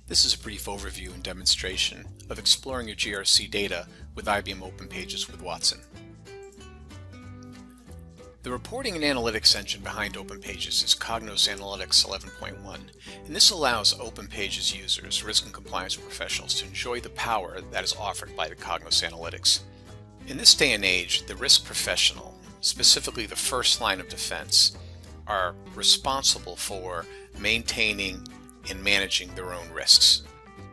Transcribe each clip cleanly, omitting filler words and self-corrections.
This is a brief overview and demonstration of exploring your GRC data with IBM Open Pages with Watson. The reporting and analytics engine behind Open Pages is Cognos Analytics 11.1, and this allows Open Pages users, risk and compliance professionals, to enjoy the power that is offered by the Cognos Analytics. In this day and age, the risk professional, specifically the first line of defense, are responsible for maintaining and managing their own risks.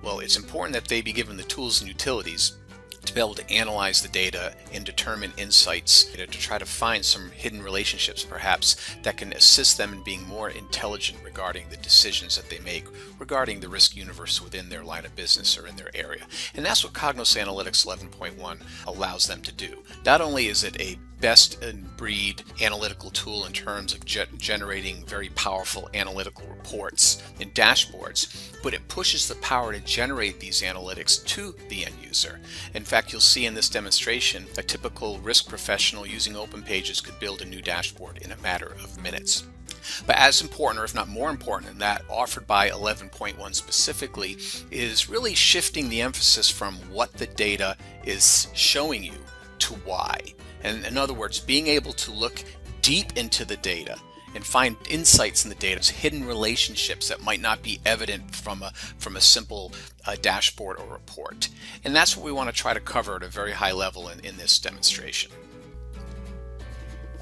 Well, it's important that they be given the tools and utilities to be able to analyze the data and determine insights, to try to find some hidden relationships perhaps that can assist them in being more intelligent regarding the decisions that they make regarding the risk universe within their line of business or in their area. And that's what Cognos Analytics 11.1 allows them to do. Not only is it a best-in-breed analytical tool in terms of generating very powerful analytical reports and dashboards, but it pushes the power to generate these analytics to the end user. In fact, you'll see in this demonstration, a typical risk professional using Open Pages could build a new dashboard in a matter of minutes. But as important, or if not more important than that, offered by 11.1 specifically, is really shifting the emphasis from what the data is showing you to why. And in other words, being able to look deep into the data and find insights in the data, hidden relationships that might not be evident from a simple dashboard or report. And that's what we want to try to cover at a very high level in this demonstration.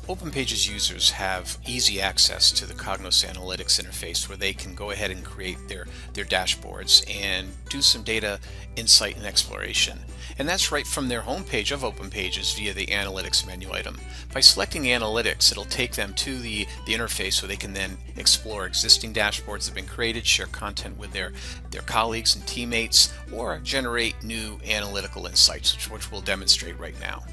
Open Pages users have easy access to the Cognos Analytics interface where they can go ahead and create their dashboards and do some data insight and exploration. And that's right from their homepage of Open Pages via the Analytics menu item. By selecting Analytics, it'll take them to the interface where they can then explore existing dashboards that have been created, share content with their colleagues and teammates, or generate new analytical insights, which we'll demonstrate right now.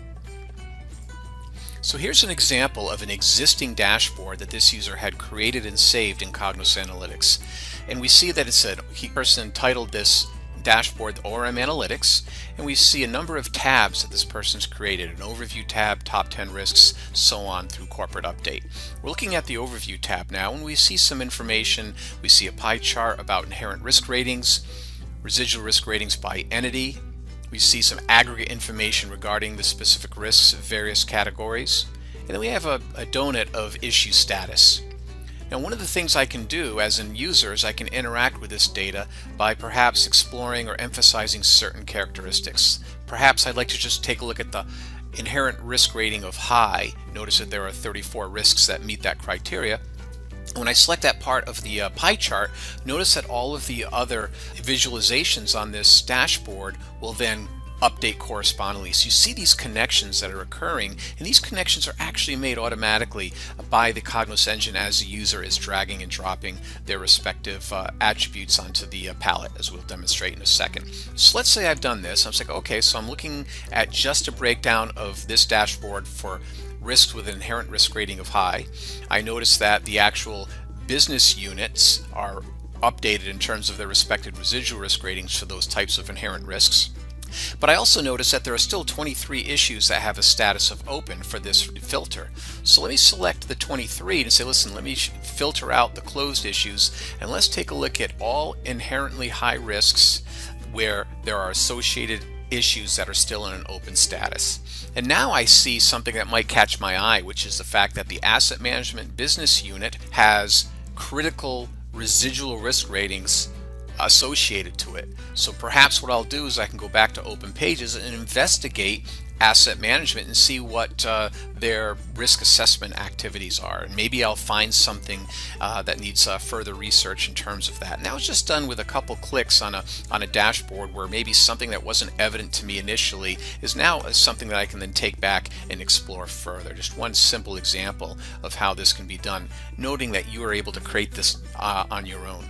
So here's an example of an existing dashboard that this user had created and saved in Cognos Analytics. And we see that it's a person titled this dashboard ORM Analytics, and we see a number of tabs that this person's created: an overview tab, top 10 risks, so on through corporate update. We're looking at the overview tab now, and we see some information. We see a pie chart about inherent risk ratings, residual risk ratings by entity. We see some aggregate information regarding the specific risks of various categories. And then we have a donut of issue status. Now, one of the things I can do as a user is I can interact with this data by perhaps exploring or emphasizing certain characteristics. Perhaps I'd like to just take a look at the inherent risk rating of high. Notice that there are 34 risks that meet that criteria. When I select that part of the pie chart, notice that all of the other visualizations on this dashboard will then update correspondingly. So you see these connections that are occurring, and these connections are actually made automatically by the Cognos engine as the user is dragging and dropping their respective attributes onto the palette, as we'll demonstrate in a second. So let's say I've done this. I'm like, okay, so I'm looking at just a breakdown of this dashboard for risks with an inherent risk rating of high. I notice that the actual business units are updated in terms of their respective residual risk ratings for those types of inherent risks. But I also notice that there are still 23 issues that have a status of open for this filter. So let me select the 23 and say, listen, let me filter out the closed issues, and let's take a look at all inherently high risks where there are associated issues that are still in an open status. And now I see something that might catch my eye, which is the fact that the asset management business unit has critical residual risk ratings associated to it. So perhaps what I'll do is I can go back to Open Pages and investigate asset management and see what their risk assessment activities are, and maybe I'll find something that needs further research in terms of that. And that was just done with a couple clicks on a dashboard where maybe something that wasn't evident to me initially is now something that I can then take back and explore further. Just one simple example of how this can be done, noting that you are able to create this on your own.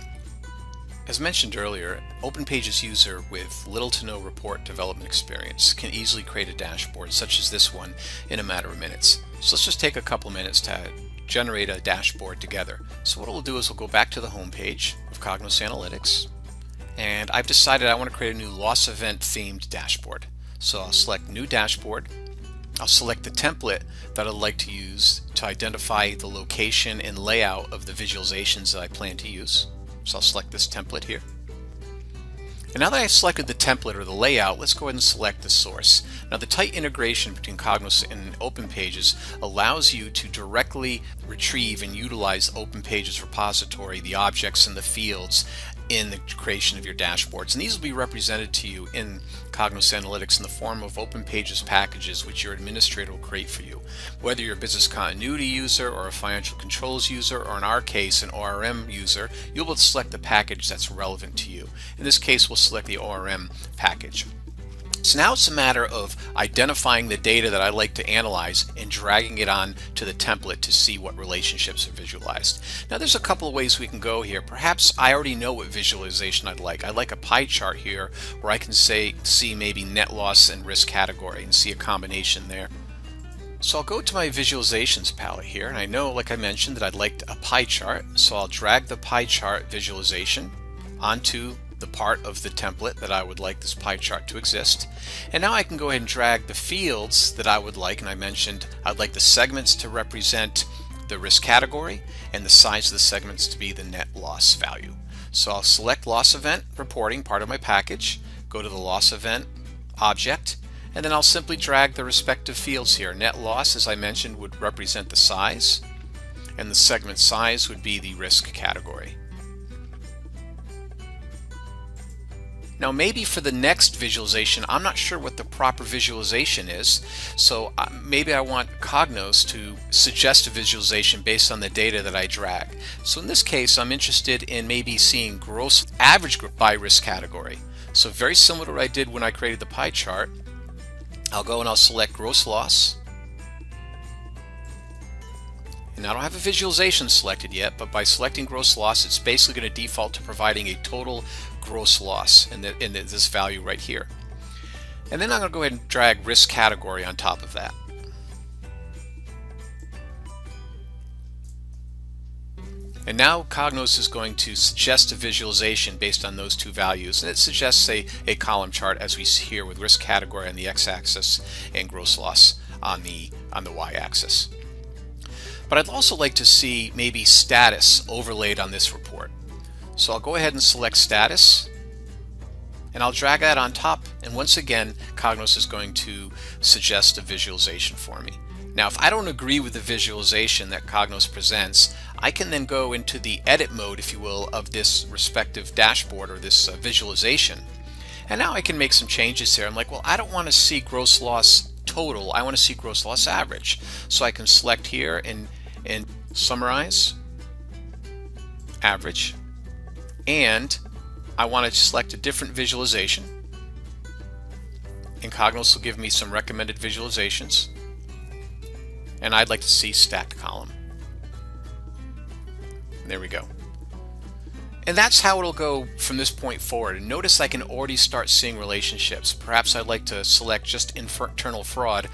As mentioned earlier, Open Pages user with little to no report development experience can easily create a dashboard such as this one in a matter of minutes. So let's just take a couple minutes to generate a dashboard together. So what we'll do is we'll go back to the home page of Cognos Analytics, and I've decided I want to create a new loss event themed dashboard. So I'll select New Dashboard. I'll select the template that I'd like to use to identify the location and layout of the visualizations that I plan to use. So I'll select this template here. And now that I've selected the template or the layout, let's go ahead and select the source. Now the tight integration between Cognos and OpenPages allows you to directly retrieve and utilize OpenPages repository, the objects and the fields in the creation of your dashboards. And these will be represented to you in Cognos Analytics in the form of OpenPages packages which your administrator will create for you. Whether you're a business continuity user or a financial controls user, or in our case an ORM user, you'll be able to select the package that's relevant to you. In this case, we'll select the ORM package. So now it's a matter of identifying the data that I like to analyze and dragging it on to the template to see what relationships are visualized. Now there's a couple of ways we can go here. Perhaps I already know what visualization I'd like. I'd like a pie chart here where I can see maybe net loss and risk category and see a combination there. So I'll go to my visualizations palette here, and I know, like I mentioned, that I'd like a pie chart. So I'll drag the pie chart visualization onto the part of the template that I would like this pie chart to exist. And now I can go ahead and drag the fields that I would like, and I mentioned I'd like the segments to represent the risk category and the size of the segments to be the net loss value. So I'll select loss event reporting, part of my package, go to the loss event object, and then I'll simply drag the respective fields here. Net loss, as I mentioned, would represent the size, and the segment size would be the risk category. Now maybe for the next visualization, I'm not sure what the proper visualization is, so maybe I want Cognos to suggest a visualization based on the data that I drag. So in this case, I'm interested in maybe seeing gross average by risk category. So very similar to what I did when I created the pie chart, I'll go and I'll select gross loss. And I don't have a visualization selected yet, but by selecting gross loss, it's basically going to default to providing a total gross loss in this value right here. And then I'm going to go ahead and drag risk category on top of that. And now Cognos is going to suggest a visualization based on those two values. And it suggests a column chart, as we see here, with risk category on the x-axis and gross loss on the y-axis. But I'd also like to see maybe status overlaid on this report. So I'll go ahead and select status, and I'll drag that on top, and once again Cognos is going to suggest a visualization for me. Now if I don't agree with the visualization that Cognos presents, I can then go into the edit mode, if you will, of this respective dashboard or this visualization. And now I can make some changes here. I'm like, well, I don't want to see gross loss total, I want to see gross loss average. So I can select here and summarize average, and I want to select a different visualization, and Cognos will give me some recommended visualizations, and I'd like to see stacked column. There we go. And that's how it'll go from this point forward. And notice I can already start seeing relationships. Perhaps I'd like to select just internal fraud,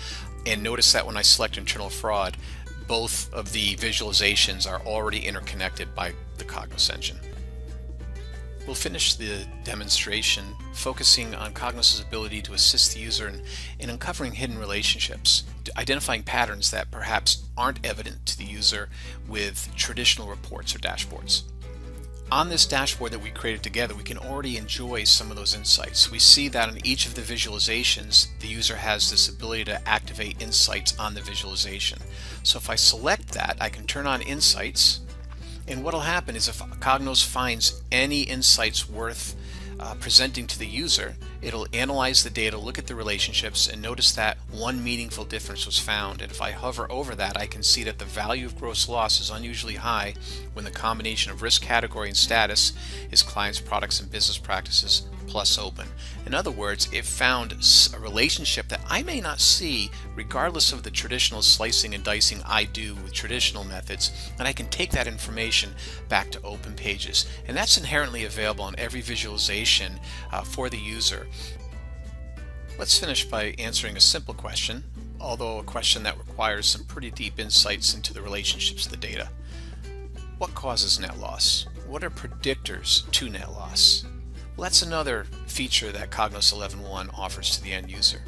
and notice that when I select internal fraud, both of the visualizations are already interconnected by the Cognos engine. We'll finish the demonstration focusing on Cognos' ability to assist the user in uncovering hidden relationships, identifying patterns that perhaps aren't evident to the user with traditional reports or dashboards. On this dashboard that we created together, we can already enjoy some of those insights. We see that in each of the visualizations, the user has this ability to activate insights on the visualization. So if I select that, I can turn on insights, and what will happen is if Cognos finds any insights worth presenting to the user, it'll analyze the data, look at the relationships, and notice that one meaningful difference was found. And if I hover over that, I can see that the value of gross loss is unusually high when the combination of risk category and status is clients, products, and business practices plus open. In other words, it found a relationship that I may not see regardless of the traditional slicing and dicing I do with traditional methods, and I can take that information back to OpenPages. And that's inherently available on every visualization for the user. Let's finish by answering a simple question, although a question that requires some pretty deep insights into the relationships of the data. What causes net loss? What are predictors to net loss? Well, that's another feature that Cognos 11.1 offers to the end user.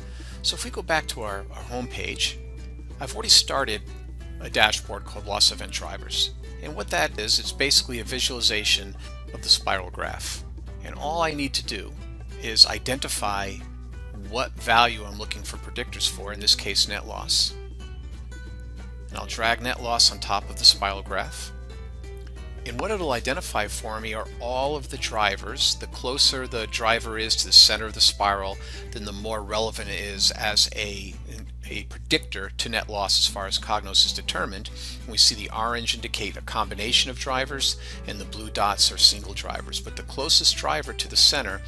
So if we go back to our home page, I've already started a dashboard called Loss Event Drivers. And what that is, it's basically a visualization of the spiral graph. And all I need to do is identify what value I'm looking for predictors for, in this case net loss. And I'll drag net loss on top of the spiral graph. And what it'll identify for me are all of the drivers. The closer the driver is to the center of the spiral, then the more relevant it is as a predictor to net loss as far as Cognos is determined. And we see the orange indicate a combination of drivers and the blue dots are single drivers. But the closest driver to the center,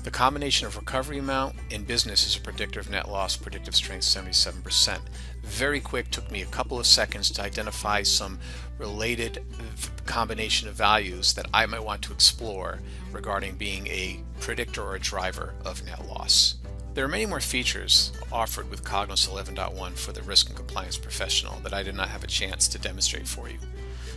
the combination of recovery amount and business, is a predictor of net loss, predictive strength 77%. Very quick, took me a couple of seconds to identify some related combination of values that I might want to explore regarding being a predictor or a driver of net loss. There are many more features offered with Cognos 11.1 for the risk and compliance professional that I did not have a chance to demonstrate for you.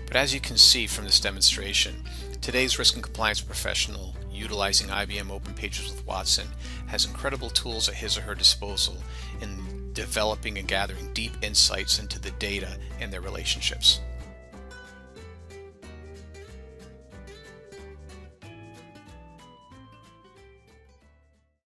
But as you can see from this demonstration, today's risk and compliance professional utilizing IBM Open Pages with Watson has incredible tools at his or her disposal in developing and gathering deep insights into the data and their relationships.